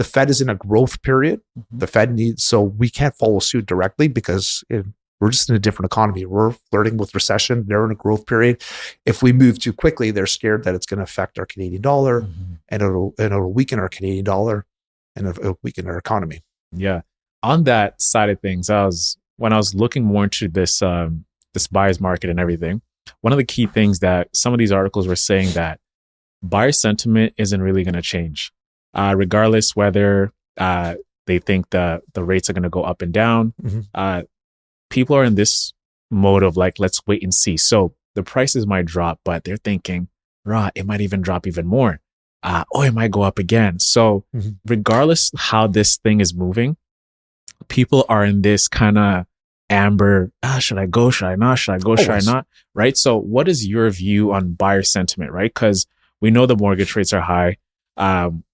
the Fed is in a growth period. The Fed needs, so we can't follow suit directly because we're just in a different economy. We're flirting with recession. They're in a growth period. If we move too quickly, they're scared that it's going to affect our Canadian dollar and it'll weaken our Canadian dollar and it'll weaken our economy. Yeah. On that side of things, when I was looking more into this buyer's market and everything, one of the key things that some of these articles were saying that buyer sentiment isn't really going to change, regardless whether they think the rates are going to go up and down. People are in this mode of like, let's wait and see. So the prices might drop, but they're thinking, it might even drop even more. It might go up again. So regardless how this thing is moving, people are in this kind of amber, should I go? Should I not? Should I go? Should I not? Right? So what is your view on buyer sentiment, right? Because we know the mortgage rates are high,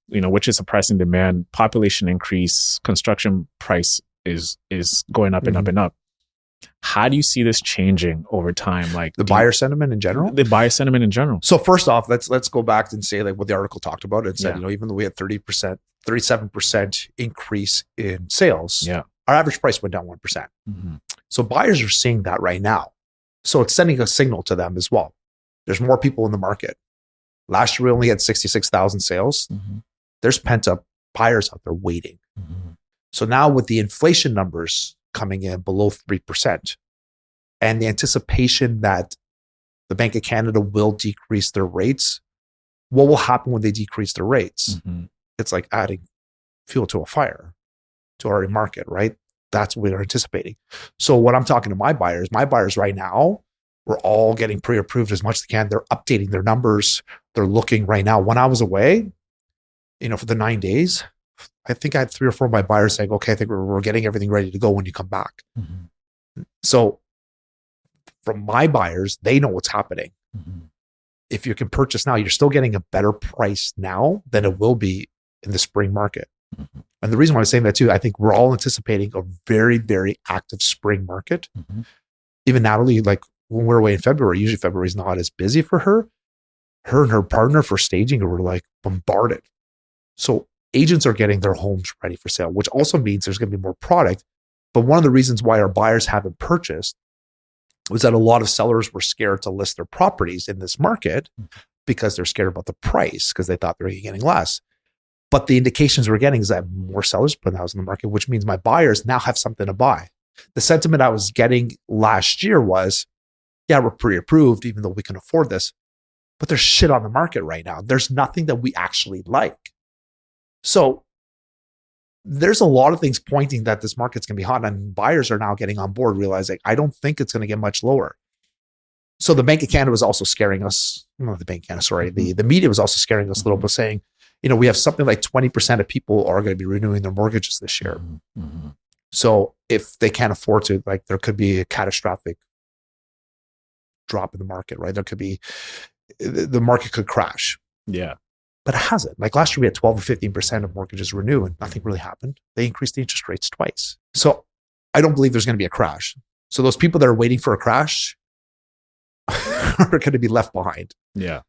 which is suppressing demand, population increase, construction price is going up and up and up. How do you see this changing over time? Like the buyer sentiment in general? The buyer sentiment in general. So first off, let's go back and say like what the article talked about. It said, even though we had 37% increase in sales, our average price went down 1%. So buyers are seeing that right now. So it's sending a signal to them as well. There's more people in the market. Last year, we only had 66,000 sales. There's pent up buyers out there waiting. So now with the inflation numbers coming in below 3% and the anticipation that the Bank of Canada will decrease their rates, what will happen when they decrease their rates? It's like adding fuel to a fire to our market, right? That's what we're anticipating. So when I'm talking to my buyers right now, we're all getting pre-approved as much as they can. They're updating their numbers. They're looking right now. When I was away, for the 9 days, I think I had 3 or 4 of my buyers saying, okay, I think we're getting everything ready to go when you come back. So from my buyers, they know what's happening. If you can purchase now, you're still getting a better price now than it will be in the spring market. And the reason why I'm saying that too, I think we're all anticipating a very, very active spring market. Even Natalie, like when we're away in February, usually February is not as busy for her. Her and her partner for staging were like bombarded. So agents are getting their homes ready for sale, which also means there's going to be more product. But one of the reasons why our buyers haven't purchased was that a lot of sellers were scared to list their properties in this market because they're scared about the price because they thought they were getting less. But the indications we're getting is that more sellers put the house in the market, which means my buyers now have something to buy. The sentiment I was getting last year was, we're pre-approved, even though we can afford this, but there's shit on the market right now. There's nothing that we actually like. So there's a lot of things pointing that this market's going to be hot, and buyers are now getting on board, realizing I don't think it's going to get much lower. So the Bank of Canada was also scaring us. Not the Bank of Canada, sorry. The media was also scaring us a little bit, saying, we have something like 20% of people are going to be renewing their mortgages this year. So if they can't afford to, like, there could be a catastrophic drop in the market, right? There could be, the market could crash. Yeah. But it hasn't. Like last year, we had 12 or 15% of mortgages renew and nothing really happened. They increased the interest rates twice. So I don't believe there's going to be a crash. So those people that are waiting for a crash are going to be left behind. Yeah.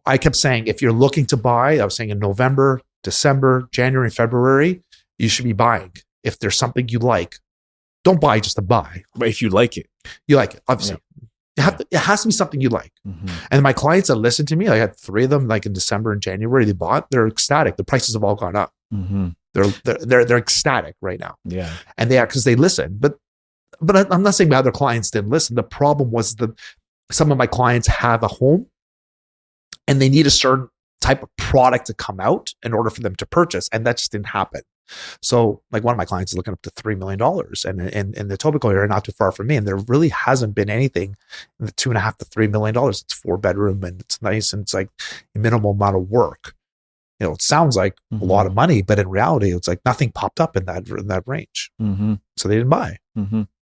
I kept saying, if you're looking to buy, I was saying in November, December, January, February, you should be buying. If there's something you like, don't buy just to buy. But if you like it. You like it, obviously. Yeah. It has to be something you like. And my clients that listened to me, I had 3 of them like in December and January, they bought, they're ecstatic. The prices have all gone up. They're ecstatic right now. Yeah. And because they listen. But I'm not saying my other clients didn't listen. The problem was some of my clients have a home and they need a certain type of product to come out in order for them to purchase. And that just didn't happen. So like one of my clients is looking up to $3 million and in the Etobicoke area, not too far from me. And there really hasn't been anything in the $2.5 to $3 million. It's 4-bedroom and it's nice. And it's like a minimal amount of work. It sounds like a lot of money, but in reality, it's like nothing popped up in that range. So they didn't buy.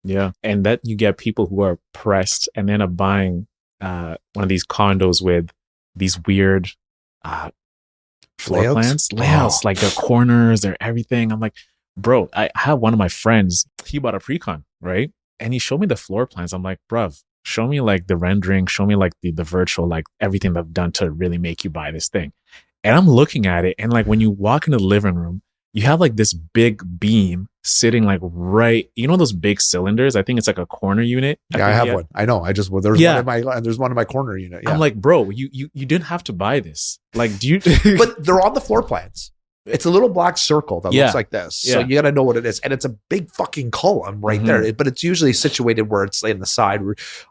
Yeah. And that you get people who are pressed and end up buying one of these condos with these weird floor layouts, like their corners, their everything. I'm like, bro, I have one of my friends, he bought a pre-con, right? And he showed me the floor plans. I'm like, bruv, show me like the rendering, show me like the virtual, like everything they've done to really make you buy this thing. And I'm looking at it. And like when you walk into the living room, you have like this big beam sitting like right, those big cylinders. I think it's like a corner unit. I have one. I know. There's one in my corner unit. Yeah. I'm like, bro, you didn't have to buy this. Like, do you? But they're on the floor plans. It's a little black circle that looks like this. So you got to know what it is. And it's a big fucking column right there. But it's usually situated where it's in the side.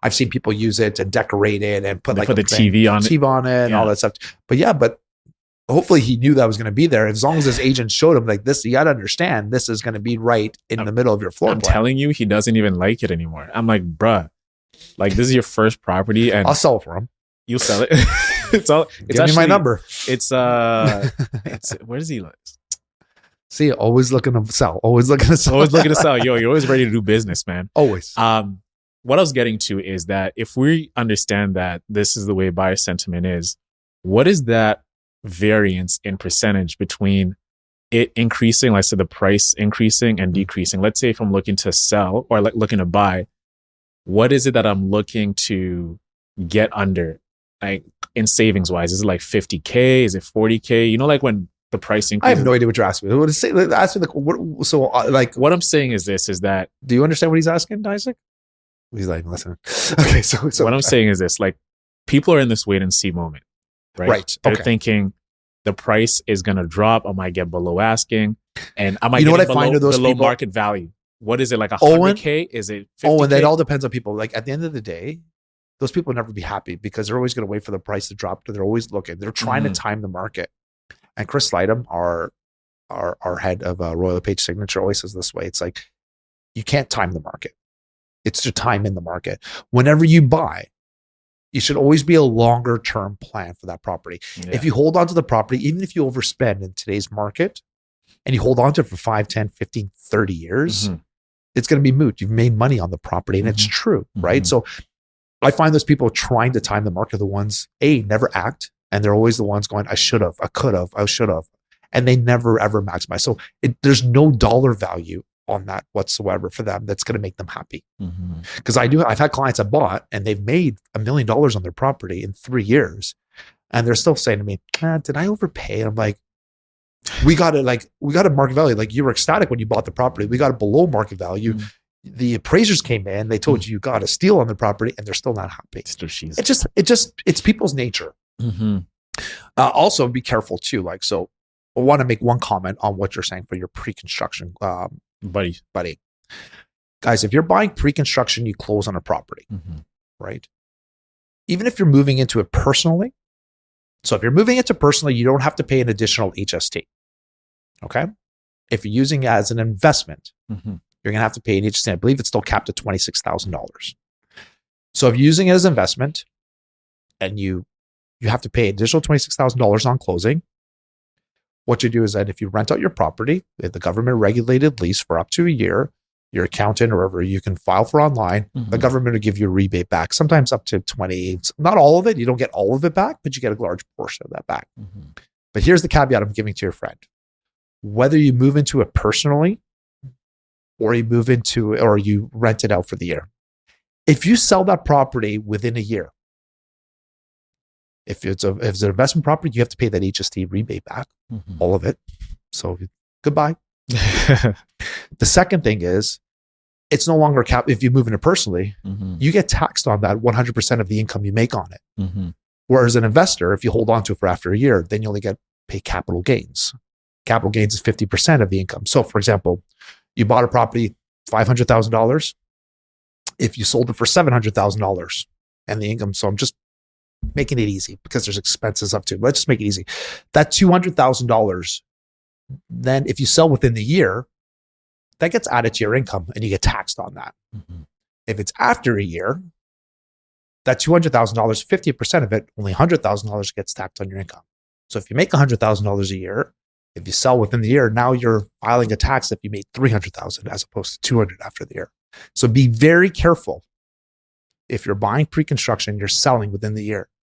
I've seen people use it to decorate it and put the TV on it and all that stuff. But hopefully he knew that was going to be there. As long as his agent showed him like this, you got to understand this is going to be right in the middle of your floor plan. I'm telling you, he doesn't even like it anymore. I'm like, bruh, like this is your first property and I'll sell it for him. You'll sell it. It's Give me my number. It's where does he live? See, always looking to sell. Always looking to sell. Yo, you're always ready to do business, man. Always. What I was getting to is that if we understand that this is the way buyer sentiment is, what is that variance in percentage between it increasing, let's say the price increasing and decreasing? Let's say if I'm looking to sell or like looking to buy, what is it that I'm looking to get under? Like in savings wise, is it like 50K? Is it 40K? Like when the price increases. I have no idea what you're asking me. What I'm saying is this: is that do you understand what he's asking, Isaac? He's like, listen. Okay, so what I'm saying is this: like people are in this wait and see moment, right? Right. They're thinking the price is going to drop. I might get below asking, and I might get below market value. What is it, like 100K? Is it 50K? And that all depends on people. Like at the end of the day, those people will never be happy because they're always going to wait for the price to drop. They're always looking. They're trying to time the market. And Chris Lightham, our head of Royal LePage Signature, always says this way. It's like, you can't time the market. It's to time in the market. Whenever you buy, you should always be a longer term plan for that property. Yeah. If you hold on to the property, even if you overspend in today's market and you hold on to it for 5, 10, 15, 30 years, it's going to be moot. You've made money on the property and it's true, right? So I find those people trying to time the market, the ones, never act. And they're always the ones going, I should have, I could have, I should have. And they never, ever maximize. So there's no dollar value on that whatsoever for them that's going to make them happy. Because I've had clients that bought and they've made $1 million on their property in 3 years. And they're still saying to me, did I overpay? And I'm like, we got a market value. Like you were ecstatic when you bought the property. We got it below market value. The appraisers came in, they told you got a steal on the property and they're still not happy. It's people's nature. Also be careful too. Like, so I want to make one comment on what you're saying for your pre-construction, buddy. Guys, if you're buying pre-construction, you close on a property, right? Even if you're moving into it personally. So if you're moving into personally, you don't have to pay an additional HST. Okay. If you're using it as an investment, you're going to have to pay an HST. I believe it's still capped at $26,000. So if you're using it as an investment and you have to pay additional $26,000 on closing. What you do is that if you rent out your property with the government regulated lease for up to a year, your accountant or wherever you can file for online, the government will give you a rebate back, sometimes up to 20, not all of it. You don't get all of it back, but you get a large portion of that back. But here's the caveat I'm giving to your friend. Whether you move into it personally or you rent it out for the year. If you sell that property within a year, if it's an investment property, you have to pay that HST rebate back, all of it. So goodbye. The second thing is, it's no longer cap. If you move into personally, you get taxed on that 100% of the income you make on it. Whereas an investor, if you hold on to it for after a year, then you only pay capital gains. Capital gains is 50% of the income. So for example, you bought a property, $500,000. If you sold it for $700,000 and the income, so I'm just making it easy because there's expenses up to. Let's just make it easy. That $200,000, then if you sell within the year, that gets added to your income and you get taxed on that. If it's after a year, that $200,000, 50% of it, only $100,000 gets taxed on your income. So if you make $100,000 a year, if you sell within the year, now you're filing a tax if you made $300,000 as opposed to $200,000 after the year. So be very careful. If you're buying pre-construction, you're selling within the year.